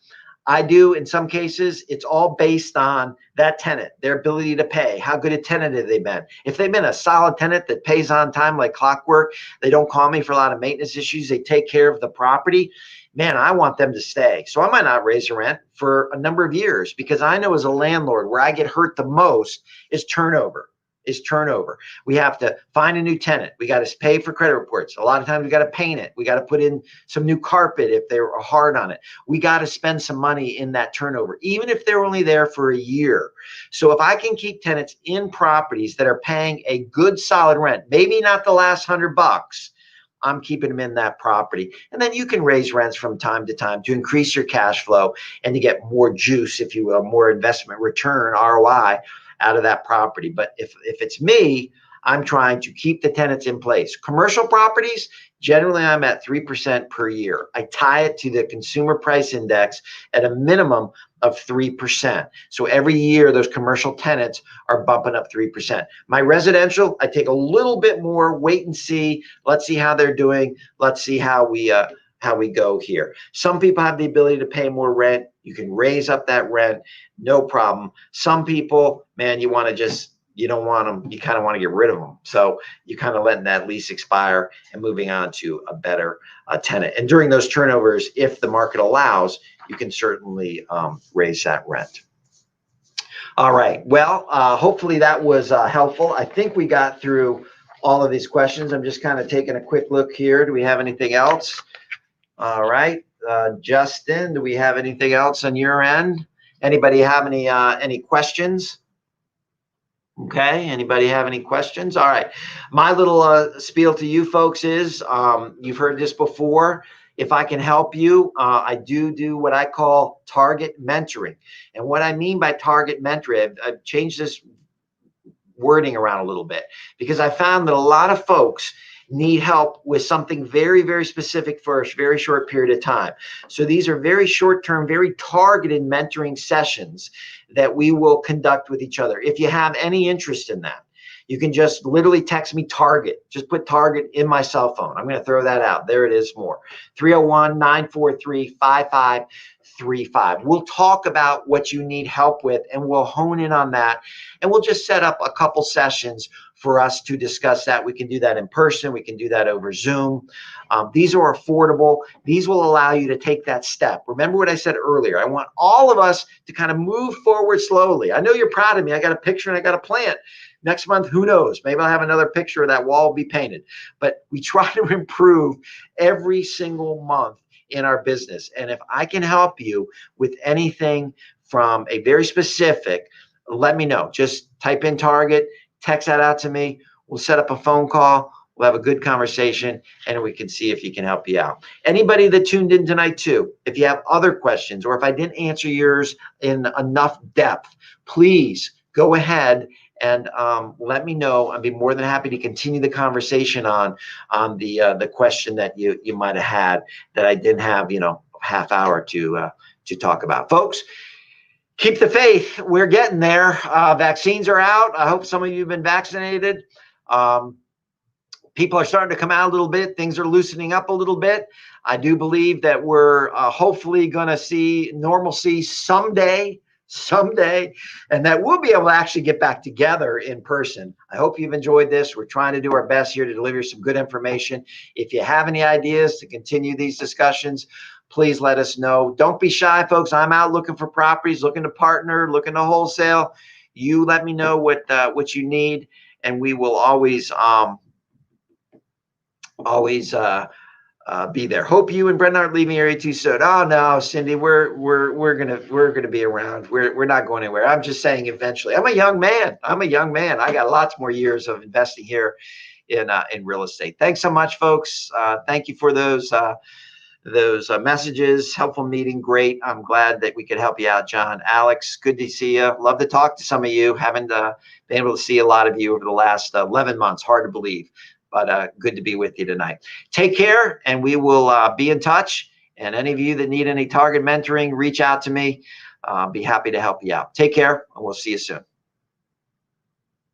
I do in some cases. It's all based on that tenant, their ability to pay, how good a tenant have they been. If they've been a solid tenant that pays on time like clockwork, they don't call me for a lot of maintenance issues, they take care of the property, man, I want them to stay. So I might not raise the rent for a number of years, because I know as a landlord where I get hurt the most is turnover. We have to find a new tenant. We got to pay for credit reports. A lot of times we got to paint it. We got to put in some new carpet if they're hard on it. We got to spend some money in that turnover, even if they're only there for a year. So if I can keep tenants in properties that are paying a good solid rent, maybe not the last $100, I'm keeping them in that property. And then you can raise rents from time to time to increase your cash flow and to get more juice, if you will, more investment return, ROI, out of that property. But if it's me, I'm trying to keep the tenants in place. Commercial properties, generally I'm at 3% per year. I tie it to the consumer price index at a minimum of 3%. So every year those commercial tenants are bumping up 3%. My residential, I take a little bit more, wait and see. Let's see how they're doing. Let's see how we go here. Some people have the ability to pay more rent. You can raise up that rent, no problem. Some people, man, you don't want them. You kind of want to get rid of them. So you kind of letting that lease expire and moving on to a better tenant. And during those turnovers, if the market allows, you can certainly raise that rent. All right. Well, hopefully that was helpful. I think we got through all of these questions. I'm just kind of taking a quick look here. Do we have anything else? All right. Justin, do we have anything else on your end? Anybody have any questions? Okay. Anybody have any questions? All right. My little spiel to you folks is, you've heard this before. If I can help you, I do what I call target mentoring. And what I mean by target mentoring, I've changed this wording around a little bit, because I found that a lot of folks need help with something very, very specific for a very short period of time. So these are very short-term, very targeted mentoring sessions that we will conduct with each other. If you have any interest in that, you can just literally text me Target. Just put Target in my cell phone. I'm going to throw that out. There it is more. 301-943-5535. We'll talk about what you need help with, and we'll hone in on that. And we'll just set up a couple sessions for us to discuss that. We can do that in person. We can do that over Zoom. These are affordable. These will allow you to take that step. Remember what I said earlier. I want all of us to kind of move forward slowly. I know you're proud of me. I got a picture and I got a plant. Next month, who knows? Maybe I'll have another picture of that wall will be painted. But we try to improve every single month in our business. And if I can help you with anything from a very specific, let me know. Just type in Target, text that out to me. We'll set up a phone call. We'll have a good conversation, and we can see if you can help you out. Anybody that tuned in tonight too, if you have other questions, or if I didn't answer yours in enough depth, please go ahead and let me know. I'd be more than happy to continue the conversation on the question that you might have had that I didn't have, half hour to talk about. Folks, keep the faith. We're getting there. Vaccines are out. I hope some of you have been vaccinated. People are starting to come out a little bit. Things are loosening up a little bit. I do believe that we're hopefully going to see normalcy someday, and that we'll be able to actually get back together in person. I hope you've enjoyed this. We're trying to do our best here to deliver some good information. If you have any ideas to continue these discussions, please let us know. Don't be shy, folks. I'm out looking for properties, looking to partner, looking to wholesale. You let me know what you need, and we will always be there. Hope you and Brenda aren't leaving area too soon. Oh no, Cindy, we're gonna be around. We're not going anywhere. I'm just saying eventually. I'm a young man. I got lots more years of investing here in real estate. Thanks so much, folks. Thank you for those messages. Helpful meeting. Great. I'm glad that we could help you out, John. Alex, good to see you. Love to talk to some of you. Haven't been able to see a lot of you over the last 11 months. Hard to believe, but good to be with you tonight. Take care, and we will be in touch. And any of you that need any target mentoring, reach out to me. Be happy to help you out. Take care, and we'll see you soon.